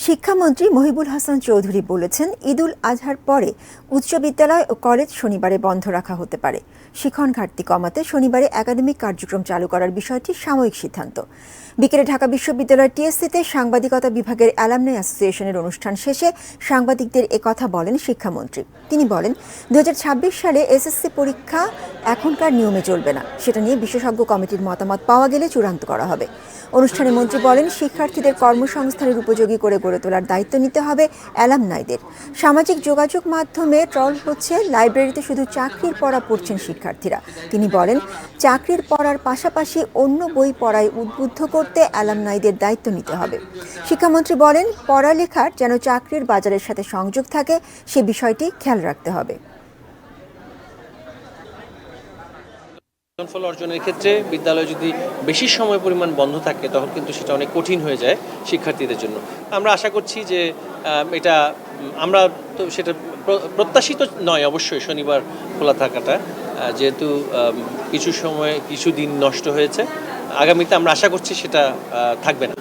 শিক্ষামন্ত্রী মহিবুল হাসান চৌধুরী বলেছেন, ঈদুল আজহার পরে উচ্চ বিদ্যালয় ও কলেজ শনিবারে বন্ধ রাখা হতে পারে। শিক্ষণ ঘাটতি কমাতে শনিবারে একাডেমিক কার্যক্রম চালু করার বিষয়টি সাময়িক সিদ্ধান্ত। বিকেলে ঢাকা বিশ্ববিদ্যালয়ের টিএসসিতে সাংবাদিকতা বিভাগের অ্যালামনাই অ্যাসোসিয়েশনের অনুষ্ঠান শেষে সাংবাদিকদের একথা বলেন শিক্ষামন্ত্রী। তিনি বলেন, 2026 সালে এসএসসি পরীক্ষা এখনকার নিয়মে চলবে না, সেটা নিয়ে বিশেষজ্ঞ কমিটির মতামত পাওয়া গেলে চূড়ান্ত করা হবে। অনুষ্ঠানে মন্ত্রী বলেন, শিক্ষার্থীদের কর্মসংস্থানের উপযোগী করে গড়ে তোলার দায়িত্ব নিতে হবে অ্যালামনাইদের। সামাজিক যোগাযোগ মাধ্যমে ট্রল হচ্ছে লাইব্রেরিতে শুধু চাকরির পড়া পড়ছেন শিক্ষার্থীরা। তিনি বলেন, চাকরির পড়ার পাশাপাশি অন্য বই পড়ায় উদ্বুদ্ধ করতে অ্যালামনাইদের দায়িত্ব নিতে হবে। শিক্ষামন্ত্রী বলেন, পড়ালেখার যেন চাকরির বাজারের সাথে সংযোগ থাকে সে বিষয়টি খেয়াল রাখতে হবে। ফল অর্জনের ক্ষেত্রে বিদ্যালয় যদি বেশি সময় পরিমাণ বন্ধ থাকে তখন কিন্তু সেটা অনেক কঠিন হয়ে যায় শিক্ষার্থীদের জন্য। আমরা আশা করছি যে এটা আমরা তো সেটা প্রত্যাশিত নয় অবশ্যই শনিবার খোলা থাকাটা, যেহেতু কিছু দিন নষ্ট হয়েছে। আগামীতে আমরা আশা করছি সেটা থাকবে না।